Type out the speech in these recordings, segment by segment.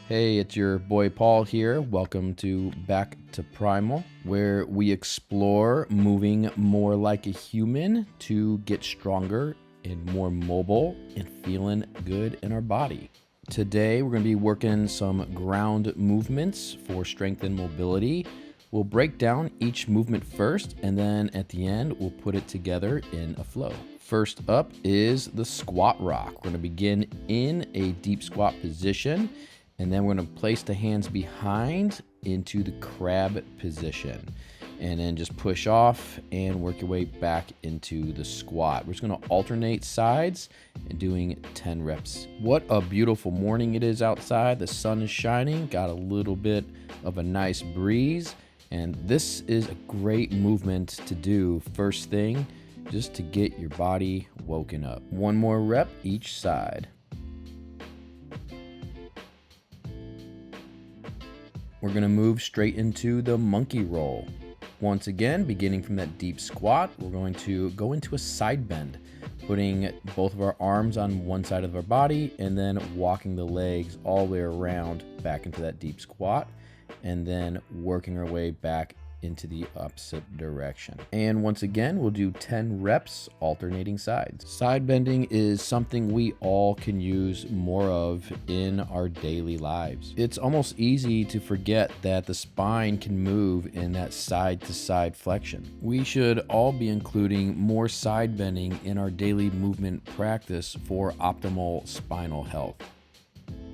Hey, it's your boy Paul here. Welcome to Back to Primal, where we explore moving more like a human to get stronger and more mobile and feeling good in our body. Today, we're going to be working some ground movements for strength and mobility. We'll break down each movement first, and then at the end, we'll put it together in a flow. First up is the squat rock. We're going to begin in a deep squat position. And then we're going to place the hands behind into the crab position. And then just push off and work your way back into the squat. We're just going to alternate sides and doing 10 reps. What a beautiful morning it is outside. The sun is shining, got a little bit of a nice breeze. And this is a great movement to do first thing, just to get your body woken up. One more rep each side. We're going to move straight into the monkey roll. Once again, beginning from that deep squat, we're going to go into a side bend, putting both of our arms on one side of our body and then walking the legs all the way around back into that deep squat, and then working our way back into the opposite direction. And once again, we'll do 10 reps alternating sides. Side bending is something we all can use more of in our daily lives. It's almost easy to forget that the spine can move in that side to side flexion. We should all be including more side bending in our daily movement practice for optimal spinal health.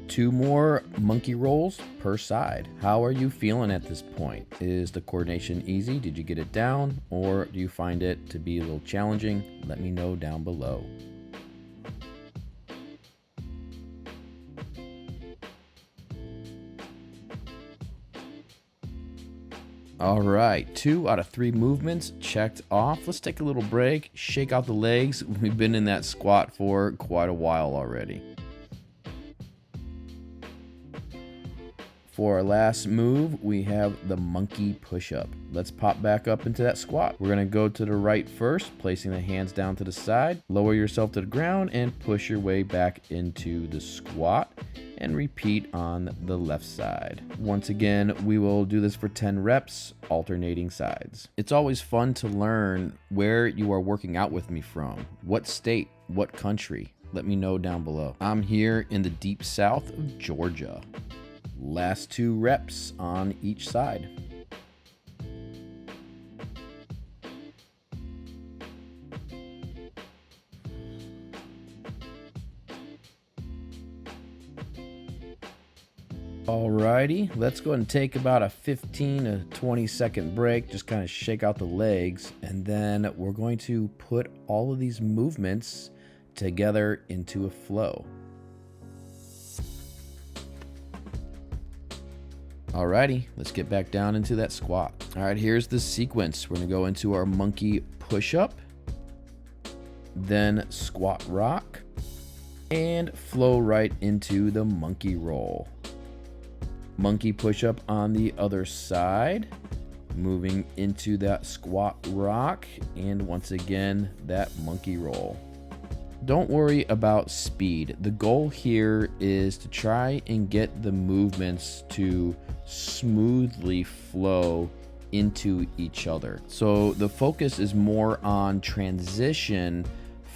2 more monkey rolls per side. How are you feeling at this point? Is the coordination easy? Did you get it down? Or do you find it to be a little challenging? Let me know down below. All right, 2 out of 3 movements checked off. Let's take a little break, shake out the legs. We've been in that squat for quite a while already. For our last move, we have the monkey push-up. Let's pop back up into that squat. We're gonna go to the right first, placing the hands down to the side, lower yourself to the ground, and push your way back into the squat, and repeat on the left side. Once again, we will do this for 10 reps, alternating sides. It's always fun to learn where you are working out with me from. What state, what country? Let me know down below. I'm here in the deep south of Georgia. Last 2 reps on each side. Alrighty, let's go ahead and take about a 15 to 20 second break, just kind of shake out the legs, and then we're going to put all of these movements together into a flow. Alrighty, let's get back down into that squat. All right, here's the sequence. We're gonna go into our monkey push-up, then squat rock, and flow right into the monkey roll. Monkey push-up on the other side, moving into that squat rock, and once again, that monkey roll. Don't worry about speed. The goal here is to try and get the movements to smoothly flow into each other. So the focus is more on transition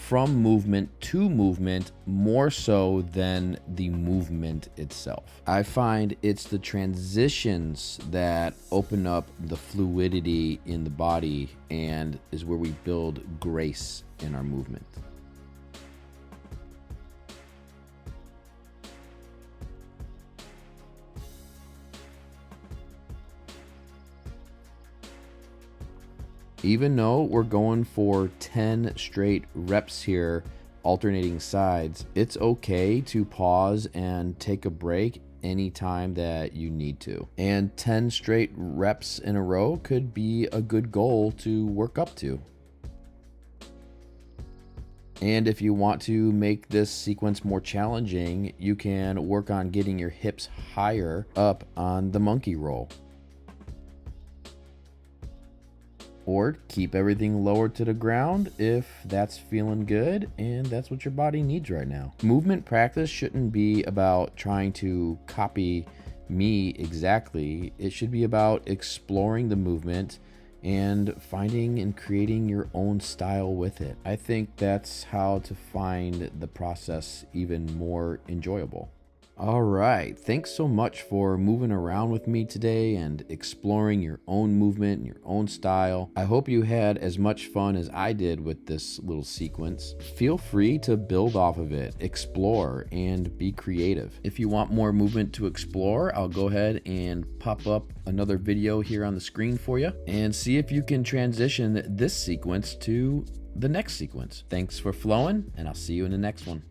from movement to movement, more so than the movement itself. I find it's the transitions that open up the fluidity in the body and is where we build grace in our movement. Even though we're going for 10 straight reps here, alternating sides, it's okay to pause and take a break anytime that you need to. And 10 straight reps in a row could be a good goal to work up to. And if you want to make this sequence more challenging, you can work on getting your hips higher up on the monkey roll. or keep everything lower to the ground if that's feeling good and that's what your body needs right now. Movement practice shouldn't be about trying to copy me exactly. It should be about exploring the movement and finding and creating your own style with it. I think that's how to find the process even more enjoyable. All right, thanks so much for moving around with me today and exploring your own movement and your own style. I hope you had as much fun as I did with this little sequence. Feel free to build off of it, explore, and be creative. If you want more movement to explore, I'll go ahead and pop up another video here on the screen for you and see if you can transition this sequence to the next sequence. Thanks for flowing, and I'll see you in the next one.